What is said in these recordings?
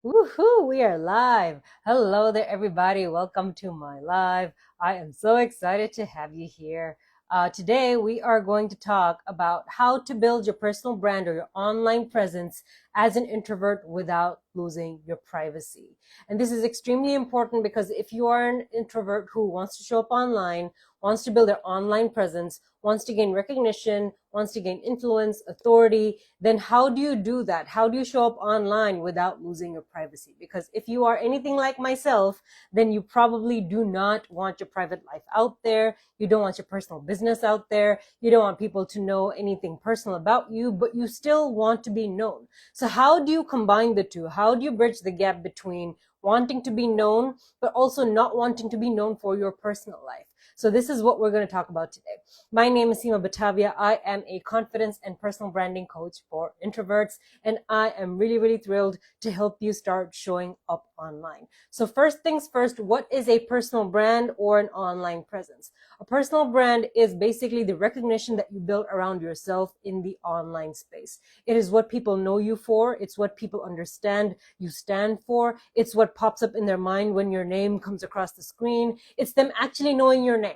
Woohoo! We are live. Hello there, everybody. Welcome to my live. I am so excited to have you here. Today, we are going to talk about how to build your personal brand or your online presence as an introvert without losing your privacy. And this is extremely important because if you are an introvert who wants to show up online, wants to build their online presence, wants to gain recognition, wants to gain influence, authority, then how do you do that? How do you show up online without losing your privacy? Because if you are anything like myself, then you probably do not want your private life out there. You don't want your personal business out there. You don't want people to know anything personal about you, but you still want to be known. So how do you combine the two? How do you bridge the gap between wanting to be known, but also not wanting to be known for your personal life? So this is what we're going to talk about today. My name is Seema Batavia. I am a confidence and personal branding coach for introverts, and I am really thrilled to help you start showing up online. So first things first, what is a personal brand or an online presence? A personal brand is basically the recognition that you build around yourself in the online space. It is what people know you for. It's what people understand you stand for. It's what pops up in their mind when your name comes across the screen. It's them actually knowing your name.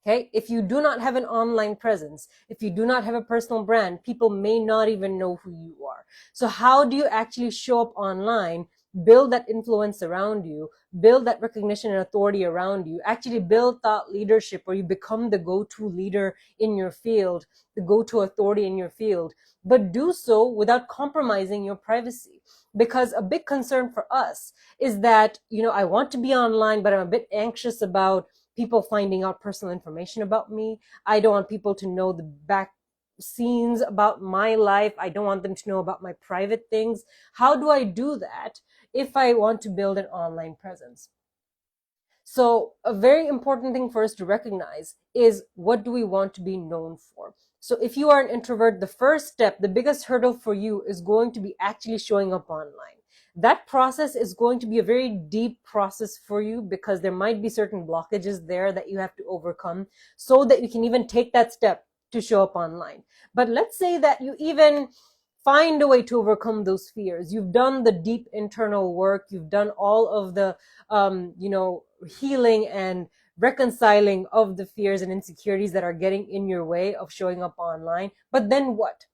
Okay, if you do not have an online presence, if you do not have a personal brand, people may not even know who you are. So how do you actually show up online, build that influence around you, build that recognition and authority around you, actually build thought leadership where you become the go-to leader in your field, the go-to authority in your field, but do so without compromising your privacy? Because a big concern for us is that, I want to be online, but I'm a bit anxious about people finding out personal information about me. I don't want people to know the back scenes about my life. I don't want them to know about my private things. How do I do that if I want to build an online presence? So a very important thing for us to recognize is, what do we want to be known for? So if you are an introvert, the first step, the biggest hurdle for you is going to be actually showing up online. That process is going to be a very deep process for you because there might be certain blockages there that you have to overcome so that you can even take that step to show up online. But let's say that you even find a way to overcome those fears. You've done the deep internal work. You've done all of the, healing and reconciling of the fears and insecurities that are getting in your way of showing up online. But then what?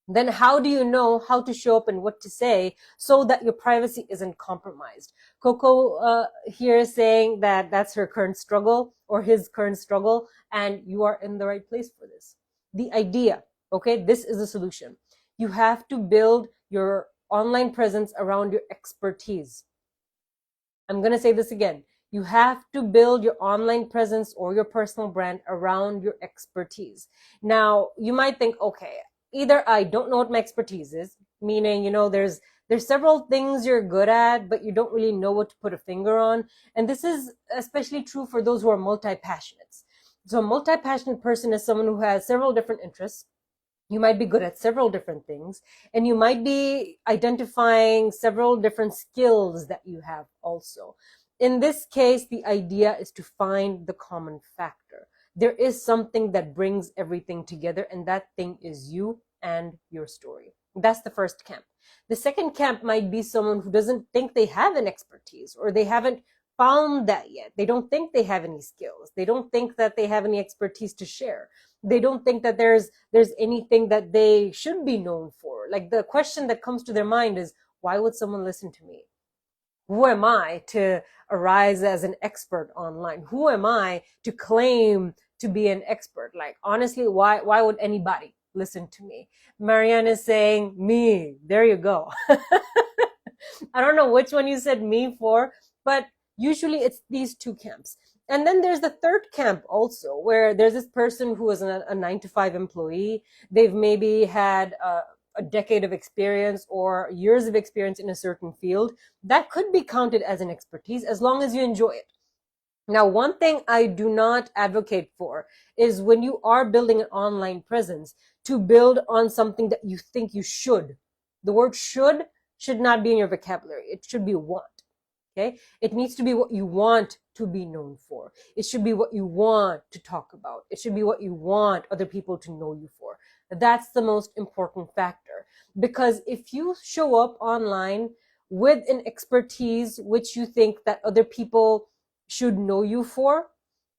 Then how do you know how to show up and what to say so that your privacy isn't compromised? Coco here is saying that that's her current struggle or his current struggle, and you are in the right place for this. The idea, okay, this is the solution. You have to build your online presence around your expertise. I'm going to say this again. You have to build your online presence or your personal brand around your expertise. Now, you might think, okay, either I don't know what my expertise is, meaning, there's several things you're good at, but you don't really know what to put a finger on. And this is especially true for those who are multi-passionates. So a multi-passionate person is someone who has several different interests. You might be good at several different things, and you might be identifying several different skills that you have also. In this case, the idea is to find the common factor. There is something that brings everything together, and that thing is you and your story. That's the first camp. The second camp might be someone who doesn't think they have an expertise, or they haven't found that yet. They don't think they have any skills. They don't think that they have any expertise to share. They don't think that there's anything that they should be known for. Like, the question that comes to their mind is, why would someone listen to me? Who am I to arise as an expert online? Who am I to claim to be an expert? Like, honestly, why would anybody listen to me? Marianne is saying, me. There you go. I don't know which one you said me for, but usually it's these two camps. And then there's the third camp also, where there's this person who is a 9-to-5 employee. They've maybe had a decade of experience or years of experience in a certain field. That could be counted as an expertise as long as you enjoy it. Now, one thing I do not advocate for is, when you are building an online presence, to build on something that you think you should. The word should not be in your vocabulary. It should be want. Okay? It needs to be what you want to be known for. It should be what you want to talk about. It should be what you want other people to know you for. That's the most important factor. Because if you show up online with an expertise which you think that other people should know you for,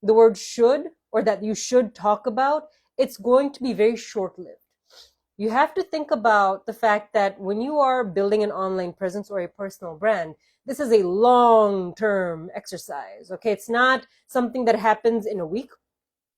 the word should, or that you should talk about, it's going to be very short-lived. You have to think about the fact that when you are building an online presence or a personal brand, this is a long-term exercise, okay? It's not something that happens in a week.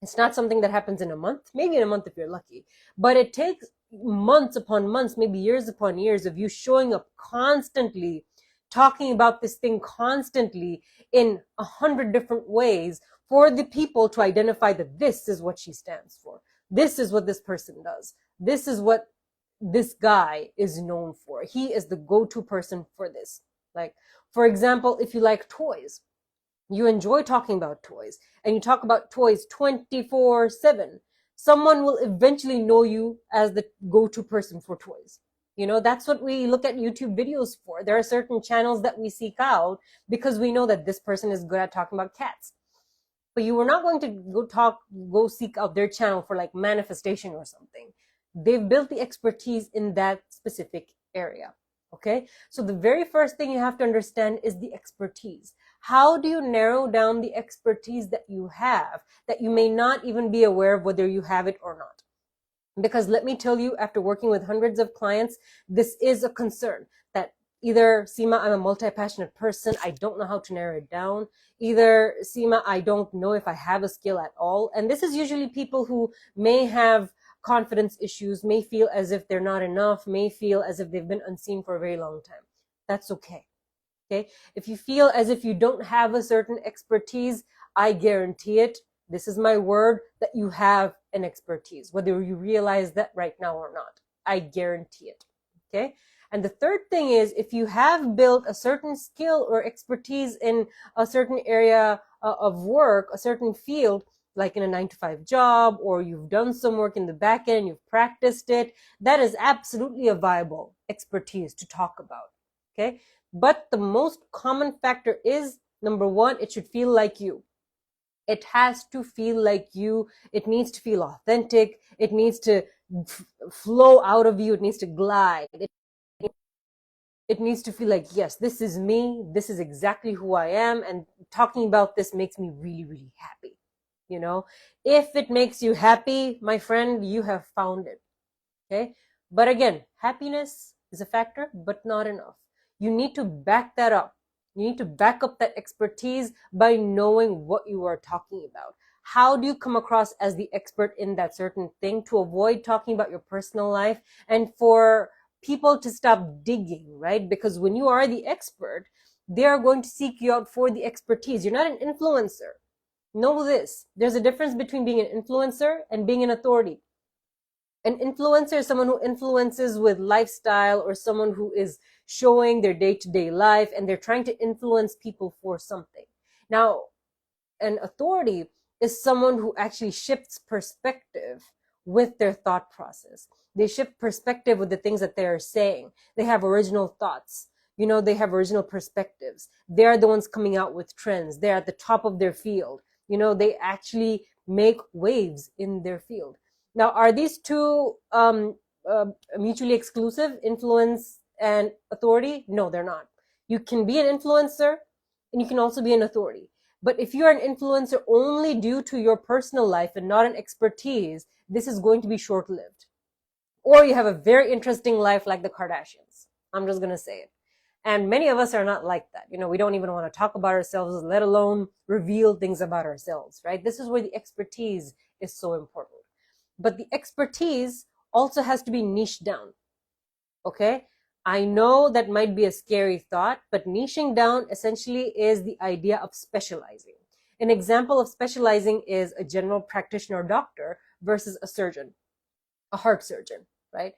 It's not something that happens in a month, maybe in a month if you're lucky, but it takes months upon months, maybe years upon years of you showing up constantly, talking about this thing constantly in 100 different ways for the people to identify that this is what she stands for. This is what this person does. This is what this guy is known for. He is the go-to person for this. Like, for example, if you like toys, you enjoy talking about toys, and you talk about toys 24/7, someone will eventually know you as the go-to person for toys. That's what we look at YouTube videos for. There are certain channels that we seek out because we know that this person is good at talking about cats. But you were not going to go seek out their channel for like manifestation or something. They've built the expertise in that specific area. Okay, so the very first thing you have to understand is the expertise. How do you narrow down the expertise that you have that you may not even be aware of whether you have it or not? Because let me tell you, after working with hundreds of clients, this is a concern that either, Seema, I'm a multi-passionate person, I don't know how to narrow it down. Either, Seema, I don't know if I have a skill at all. And this is usually people who may have confidence issues, may feel as if they're not enough, may feel as if they've been unseen for a very long time. That's okay. Okay. If you feel as if you don't have a certain expertise, I guarantee it, this is my word, that you have an expertise, whether you realize that right now or not. I guarantee it. Okay. And the third thing is, if you have built a certain skill or expertise in a certain area of work, a certain field, like in a 9-to-5 job, or you've done some work in the back end, you've practiced it, that is absolutely a viable expertise to talk about. Okay. But the most common factor is, number one, it should feel like you. It has to feel like you. It needs to feel authentic. It needs to flow out of you. It needs to glide. It needs to feel like, yes, this is me. This is exactly who I am. And talking about this makes me really, really happy. If it makes you happy, my friend, you have found it. Okay. But again, happiness is a factor, but not enough. You need to back that up. You need to back up that expertise by knowing what you are talking about. How do you come across as the expert in that certain thing to avoid talking about your personal life and for people to stop digging, right? Because when you are the expert, they are going to seek you out for the expertise. You're not an influencer. Know this. There's a difference between being an influencer and being an authority. An influencer is someone who influences with lifestyle, or someone who is showing their day-to-day life and they're trying to influence people for something. Now, an authority is someone who actually shifts perspective with their thought process. They shift perspective with the things that they are saying. They have original thoughts. They have original perspectives. They're the ones coming out with trends. They're at the top of their field. They actually make waves in their field. Now, are these two mutually exclusive, influence and authority? No, they're not. You can be an influencer and you can also be an authority. But if you're an influencer only due to your personal life and not an expertise, this is going to be short-lived. Or you have a very interesting life like the Kardashians. I'm just going to say it. And many of us are not like that. We don't even want to talk about ourselves, let alone reveal things about ourselves, right? This is where the expertise is so important. But the expertise also has to be niched down. Okay? I know that might be a scary thought, but niching down essentially is the idea of specializing. An example of specializing is a general practitioner doctor versus a surgeon, a heart surgeon, right?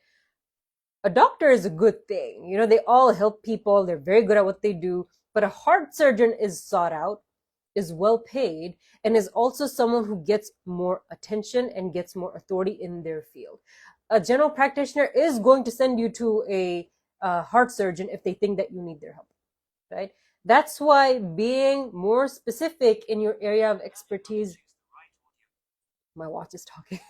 A doctor is a good thing. They all help people. They're very good at what they do. But a heart surgeon is sought out, is well paid, and is also someone who gets more attention and gets more authority in their field. A general practitioner is going to send you to a heart surgeon if they think that you need their help, right? That's why being more specific in your area of expertise. My watch is talking.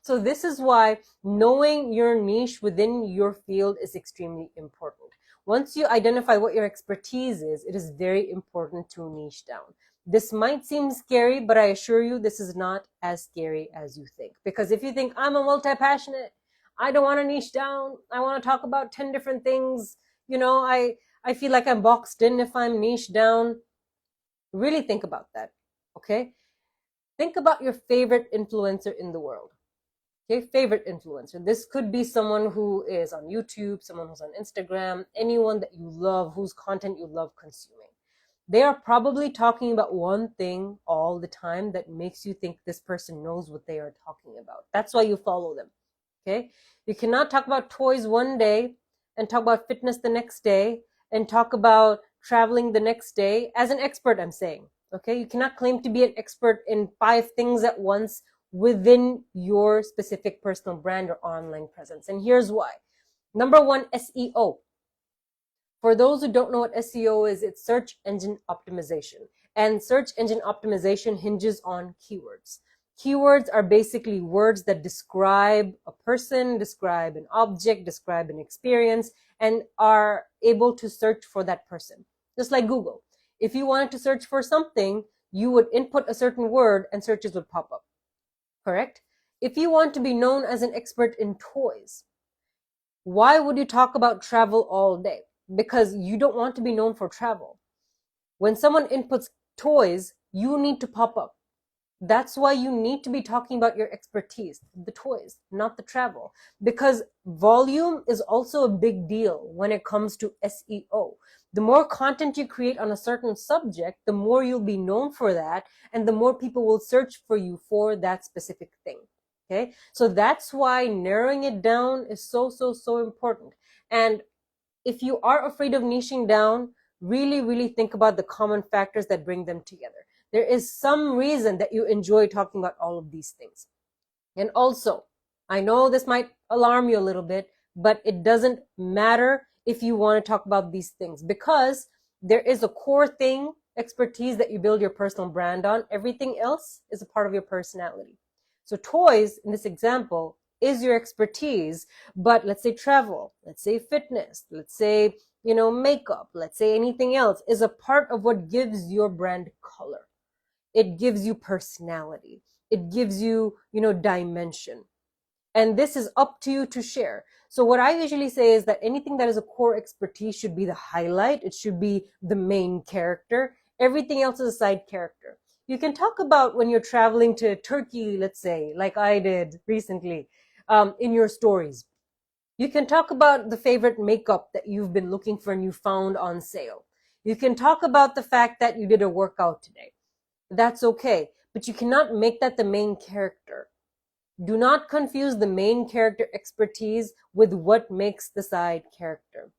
So this is why knowing your niche within your field is extremely important. Once you identify what your expertise is, it is very important to niche down. This might seem scary, but I assure you this is not as scary as you think. Because if you think I'm a multi-passionate, I don't want to niche down, I want to talk about 10 different things, I feel like I'm boxed in if I'm niche down. Really think about that, okay? Think about your favorite influencer in the world. Okay, favorite influencer. This could be someone who is on YouTube, someone who's on Instagram, anyone that you love, whose content you love consuming. They are probably talking about one thing all the time that makes you think this person knows what they are talking about. That's why you follow them. Okay, you cannot talk about toys one day and talk about fitness the next day and talk about traveling the next day as an expert, I'm saying. Okay, you cannot claim to be an expert in 5 things at once within your specific personal brand or online presence. And here's why. Number one, SEO. For those who don't know what SEO is, it's search engine optimization. And search engine optimization hinges on keywords. Keywords are basically words that describe a person, describe an object, describe an experience, and are able to search for that person. Just like Google. If you wanted to search for something, you would input a certain word and searches would pop up. Correct? If you want to be known as an expert in toys, why would you talk about travel all day? Because you don't want to be known for travel. When someone inputs toys, you need to pop up. That's why you need to be talking about your expertise, the toys, not the travel. Because volume is also a big deal when it comes to SEO. The more content you create on a certain subject, the more you'll be known for that, and the more people will search for you for that specific thing. Okay, so that's why narrowing it down is so important. And if you are afraid of niching down, really think about the common factors that bring them together. There is some reason that you enjoy talking about all of these things. And also, I know this might alarm you a little bit, but it doesn't matter if you want to talk about these things, because there is a core thing, expertise, that you build your personal brand on. Everything else is a part of your personality. So toys, in this example, is your expertise, but let's say travel, let's say fitness, let's say, makeup, let's say anything else is a part of what gives your brand color. It gives you personality. It gives you, dimension. And this is up to you to share. So what I usually say is that anything that is a core expertise should be the highlight. It should be the main character. Everything else is a side character. You can talk about when you're traveling to Turkey, let's say, like I did recently, in your stories. You can talk about the favorite makeup that you've been looking for and you found on sale. You can talk about the fact that you did a workout today. That's okay, but you cannot make that the main character. Do not confuse the main character expertise with what makes the side character.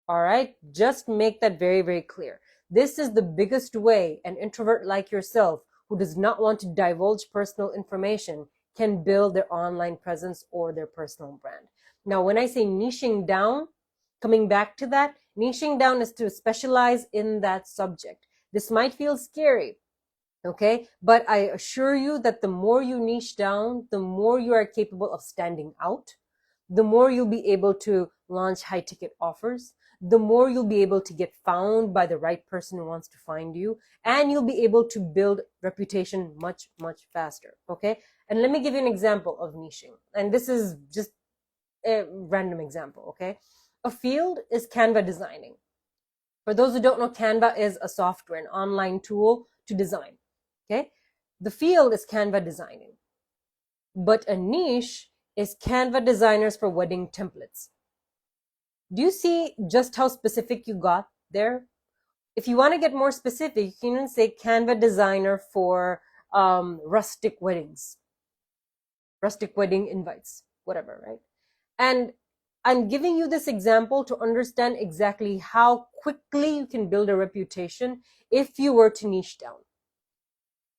All right, just make that very clear. This is the biggest way an introvert like yourself, who does not want to divulge personal information, can build their online presence or their personal brand. Now, when I say niching down, coming back to that, niching down is to specialize in that subject. This might feel scary, okay? But I assure you that the more you niche down, the more you are capable of standing out, the more you'll be able to launch high ticket offers, the more you'll be able to get found by the right person who wants to find you, and you'll be able to build reputation much faster, okay? And let me give you an example of niching. And this is just a random example, okay? A field is Canva designing. For those who don't know, Canva is a software, an online tool to design. Okay, the field is Canva designing, but a niche is Canva designers for wedding templates. Do you see just how specific you got there? If you want to get more specific, you can even say Canva designer for rustic weddings, rustic wedding invites, whatever, right? And I'm giving you this example to understand exactly how quickly you can build a reputation if you were to niche down.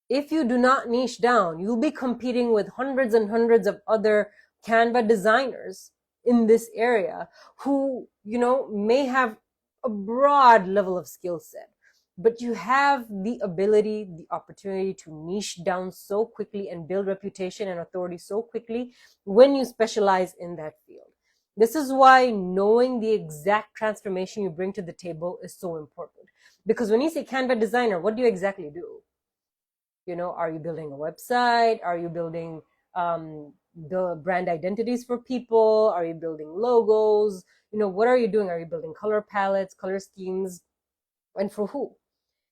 If you do not niche down, you'll be competing with hundreds and hundreds of other Canva designers in this area who, may have a broad level of skill set, but you have the ability, the opportunity to niche down so quickly and build reputation and authority so quickly when you specialize in that field. This is why knowing the exact transformation you bring to the table is so important. Because when you say Canva designer, what do you exactly do? Are you building a website? Are you building the brand identities for people? Are you building logos? What are you doing? Are you building color palettes, color schemes? And for who?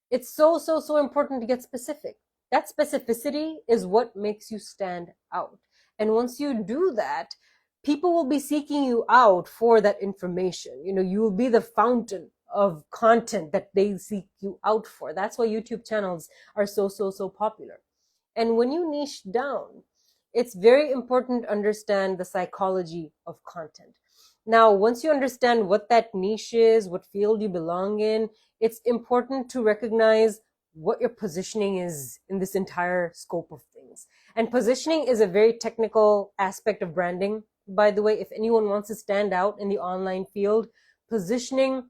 It's so, so, so important to get specific. That specificity is what makes you stand out. And once you do that, people will be seeking you out for that information. You will be the fountain of content that they seek you out for. That's why YouTube channels are so, so, so popular. And when you niche down, it's very important to understand the psychology of content. Now, once you understand what that niche is, what field you belong in, it's important to recognize what your positioning is in this entire scope of things. And positioning is a very technical aspect of branding. By the way, if anyone wants to stand out in the online field, positioning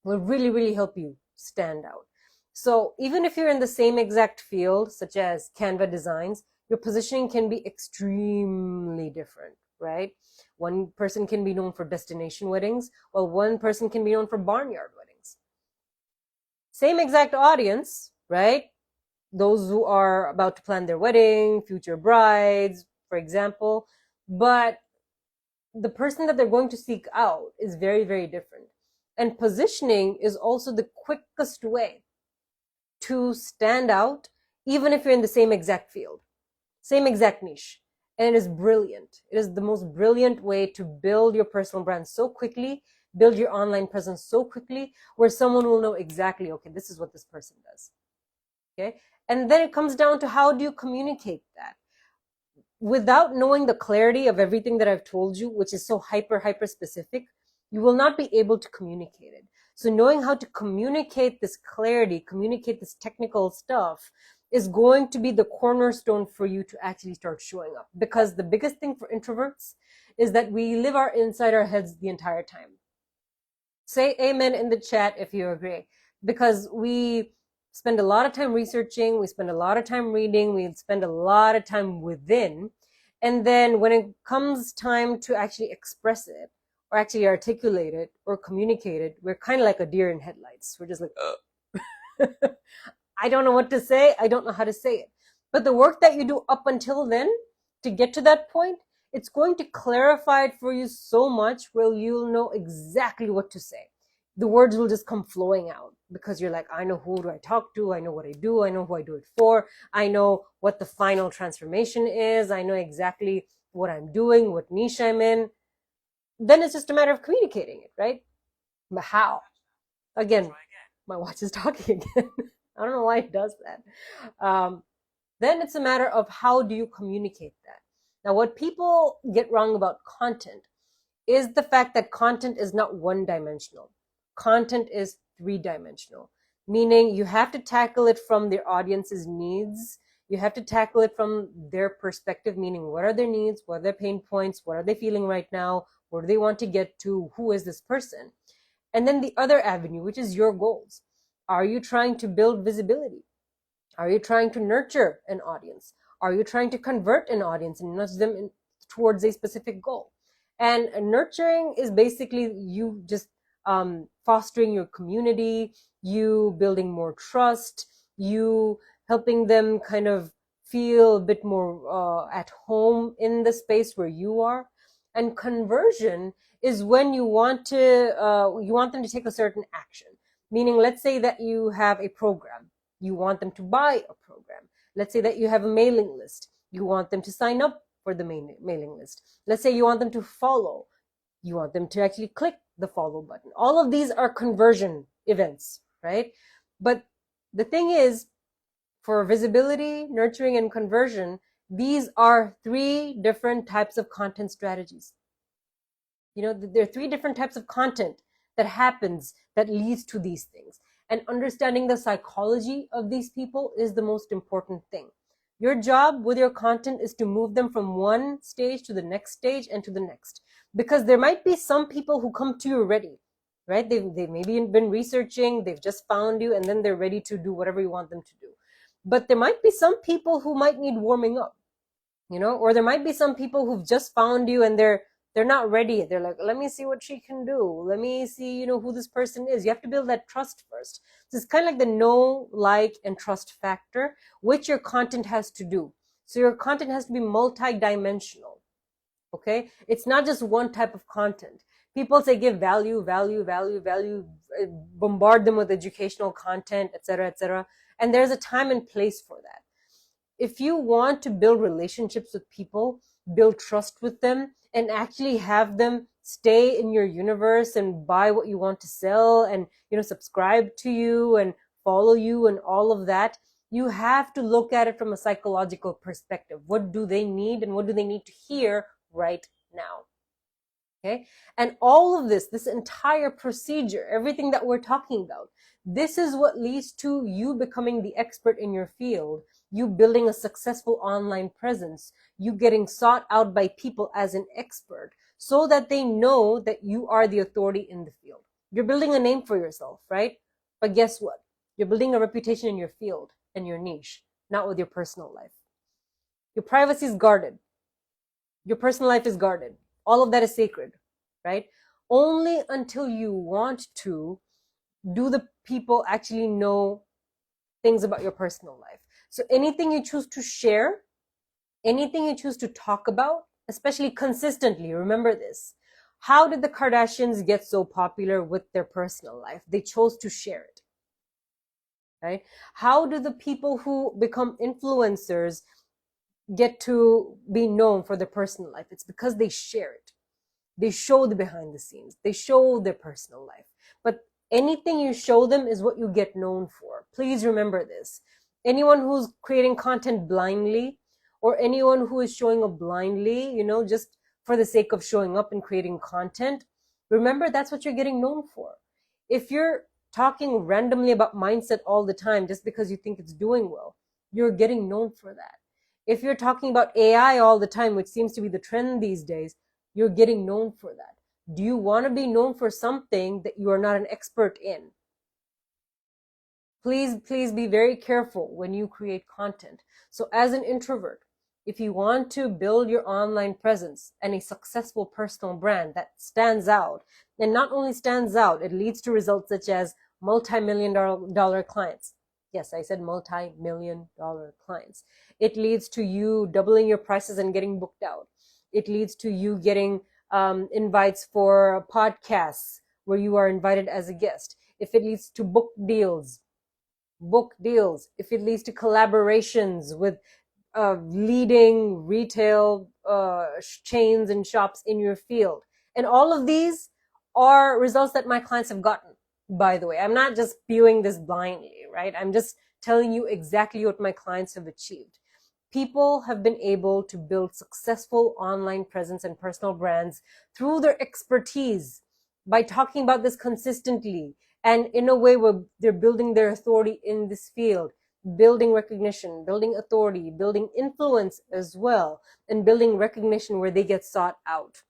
will really, really help you stand out. So even if you're in the same exact field, such as Canva designs, your positioning can be extremely different, right? One person can be known for destination weddings, while one person can be known for barnyard weddings. Same exact audience, right? Those who are about to plan their wedding, future brides, for example, but the person that they're going to seek out is very, very different. And positioning is also the quickest way to stand out, even if you're in the same exact field, same exact niche. And it is brilliant. It is the most brilliant way to build your personal brand so quickly, build your online presence so quickly, where someone will know exactly, okay, this is what this person does. Okay. And then it comes down to how do you communicate that? Without knowing the clarity of everything that I've told you, which is so hyper specific, you will not be able to communicate it. So knowing how to communicate this clarity, communicate this technical stuff is going to be the cornerstone for you to actually start showing up. Because the biggest thing for introverts is that we live inside our heads the entire time. Say amen in the chat if you agree. Because we spend a lot of time researching, we spend a lot of time reading, we spend a lot of time within. And then when it comes time to actually express it, or actually articulate it, or communicate it, we're kind of like a deer in headlights. We're just like, I don't know what to say. I don't know how to say it. But the work that you do up until then, to get to that point, it's going to clarify it for you so much where you'll know exactly what to say. The words will just come flowing out because you're like, I know who do I talk to, I know what I do, I know who I do it for, I know what the final transformation is, I know exactly what I'm doing, what niche I'm in. Then it's just a matter of communicating it, right? But how? Again, my watch is talking again. I don't know why it does that. Then it's a matter of how do you communicate that? Now, what people get wrong about content is the fact that content is not one-dimensional. Content is three-dimensional, meaning you have to tackle it from their audience's needs. You have to tackle it from their perspective, meaning what are their needs, what are their pain points, what are they feeling right now, where do they want to get to, who is this person? And then the other avenue, which is your goals. Are you trying to build visibility? Are you trying to nurture an audience? Are you trying to convert an audience and nudge them towards a specific goal? And nurturing is basically you just fostering your community, you building more trust, you helping them kind of feel a bit more at home in the space where you are. And conversion is when you want them to take a certain action. Meaning, let's say that you have a program. You want them to buy a program. Let's say that you have a mailing list. You want them to sign up for the mailing list. Let's say you want them to follow. You want them to actually click the follow button. All of these are conversion events, right? But the thing is, for visibility, nurturing, and conversion, these are three different types of content strategies. There are three different types of content that happens that leads to these things. And understanding the psychology of these people is the most important thing. Your job with your content is to move them from one stage to the next stage and to the next. Because there might be some people who come to you ready, right? They've maybe been researching, they've just found you, and then they're ready to do whatever you want them to do. But there might be some people who might need warming up, or there might be some people who've just found you and they're They're not ready. They're like, let me see what she can do. Let me see, who this person is. You have to build that trust first. So it's kind of like the know, like, and trust factor, which your content has to do. So your content has to be multi-dimensional. Okay? It's not just one type of content. People say give value, value, value, value, bombard them with educational content, etc., etc. And there's a time and place for that. If you want to build relationships with people, build trust with them, and actually have them stay in your universe and buy what you want to sell and, subscribe to you and follow you and all of that, you have to look at it from a psychological perspective. What do they need and what do they need to hear right now? Okay. And all of this entire procedure, everything that we're talking about, this is what leads to you becoming the expert in your field, you building a successful online presence, you getting sought out by people as an expert so that they know that you are the authority in the field. You're building a name for yourself, right? But guess what? You're building a reputation in your field and your niche, not with your personal life. Your privacy is guarded. Your personal life is guarded. All of that is sacred, right? Only until you want to do the people actually know things about your personal life. So anything you choose to share, anything you choose to talk about, especially consistently, remember this. How did the Kardashians get so popular with their personal life? They chose to share it, right? How do the people who become influencers get to be known for their personal life? It's because they share it. They show the behind the scenes. They show their personal life. But anything you show them is what you get known for. Please remember this. Anyone who's creating content blindly, or anyone who is showing up blindly, just for the sake of showing up and creating content, remember that's what you're getting known for. If you're talking randomly about mindset all the time just because you think it's doing well, you're getting known for that. If you're talking about AI all the time, which seems to be the trend these days, you're getting known for that. Do you want to be known for something that you are not an expert in? Please be very careful when you create content. So as an introvert, if you want to build your online presence and a successful personal brand that stands out, and not only stands out, it leads to results such as multi-million dollar clients. Yes, I said multi-million dollar clients. It leads to you doubling your prices and getting booked out. It leads to you getting invites for podcasts where you are invited as a guest. If it leads to book deals. If it leads to collaborations with leading retail chains and shops in your field. And all of these are results that my clients have gotten, by the way. I'm not just spewing this blindly, right? I'm just telling you exactly what my clients have achieved. People have been able to build successful online presence and personal brands through their expertise by talking about this consistently and in a way where they're building their authority in this field, building recognition, building authority, building influence as well, and building recognition where they get sought out.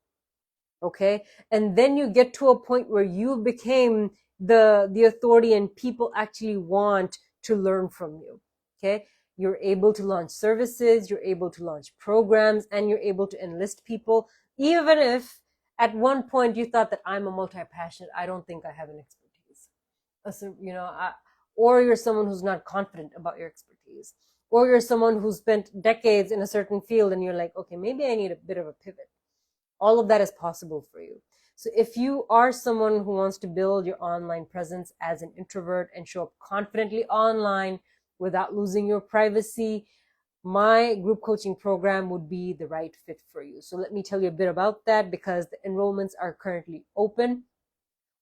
Okay? And then you get to a point where you became the authority and people actually want to learn from you. Okay? You're able to launch services, you're able to launch programs, and you're able to enlist people, even if at one point you thought that I'm a multi-passionate, I don't think I have an expertise. So, or you're someone who's not confident about your expertise, or you're someone who's spent decades in a certain field and you're like, okay, maybe I need a bit of a pivot. All of that is possible for you. So if you are someone who wants to build your online presence as an introvert and show up confidently online without losing your privacy, my group coaching program would be the right fit for you. So let me tell you a bit about that because the enrollments are currently open.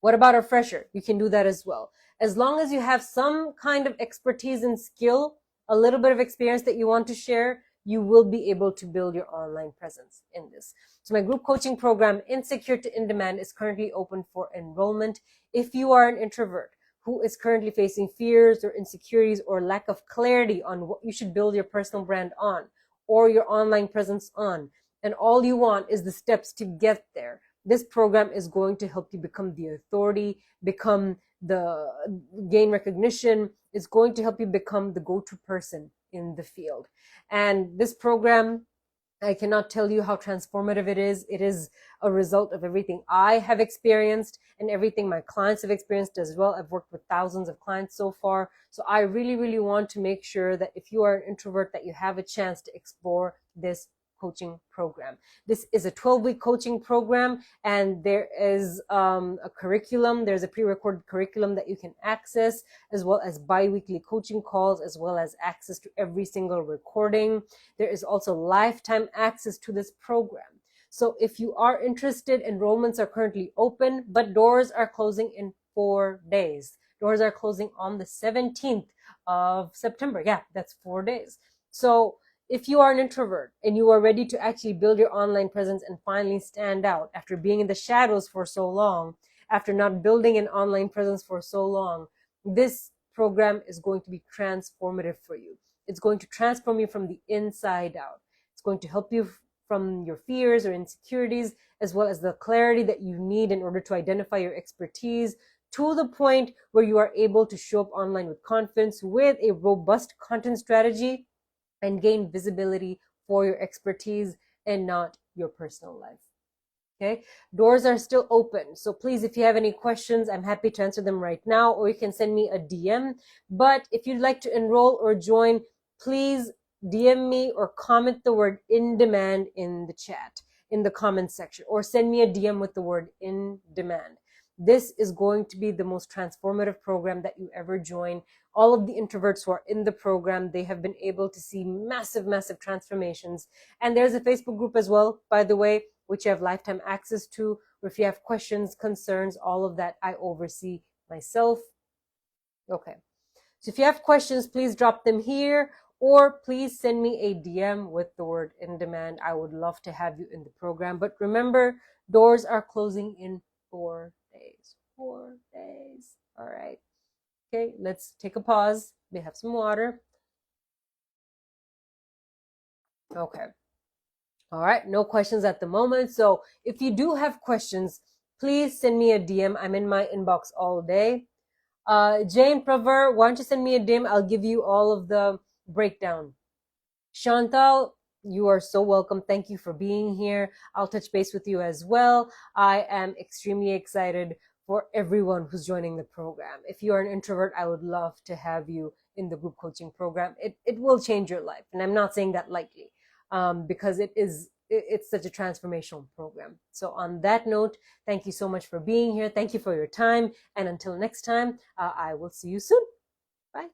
What about a fresher? You can do that as well. As long as you have some kind of expertise and skill, a little bit of experience that you want to share, you will be able to build your online presence in this. So my group coaching program, Insecure to In Demand, is currently open for enrollment. If you are an introvert who is currently facing fears or insecurities or lack of clarity on what you should build your personal brand on or your online presence on, and all you want is the steps to get there, this program is going to help you become the authority, gain recognition. It's going to help you become the go-to person in the field. And this program I cannot tell you how transformative it is. It is a result of everything I have experienced and everything my clients have experienced as well. I've worked with thousands of clients so far. So I really, really want to make sure that if you are an introvert, that you have a chance to explore this coaching program. This is a 12-week coaching program, and there is a curriculum. There's a pre-recorded curriculum that you can access, as well as bi-weekly coaching calls, as well as access to every single recording. There is also lifetime access to this program. So if you are interested, enrollments are currently open, but doors are closing in 4 days. Doors are closing on the 17th of September. Yeah, that's 4 days. So if you are an introvert and you are ready to actually build your online presence and finally stand out after being in the shadows for so long, after not building an online presence for so long, this program is going to be transformative for you. It's going to transform you from the inside out. It's going to help you from your fears or insecurities, as well as the clarity that you need in order to identify your expertise, to the point where you are able to show up online with confidence, with a robust content strategy, and gain visibility for your expertise and not your personal life. Okay, doors are still open. So please, if you have any questions, I'm happy to answer them right now, or you can send me a DM. But if you'd like to enroll or join, please DM me or comment the word in demand in the chat, in the comments section, or send me a DM with the word in demand. This is going to be the most transformative program that you ever join. All of the introverts who are in the program, they have been able to see massive, massive transformations. And there's a Facebook group as well, by the way, which you have lifetime access to. Or if you have questions, concerns, all of that, I oversee myself. Okay. So if you have questions, please drop them here, or please send me a DM with the word in demand. I would love to have you in the program. But remember, doors are closing in 4 days. 4 days. All right. Okay, let's take a pause. We have some water. Okay. All right, no questions at the moment. So if you do have questions, please send me a DM. I'm in my inbox all day. Jane Prover, why don't you send me a DM? I'll give you all of the breakdown. Chantal, you are so welcome. Thank you for being here. I'll touch base with you as well. I am extremely excited for everyone who's joining the program. If you are an introvert, I would love to have you in the group coaching program. It will change your life. And I'm not saying that lightly, because it's such a transformational program. So on that note, thank you so much for being here. Thank you for your time. And until next time, I will see you soon. Bye.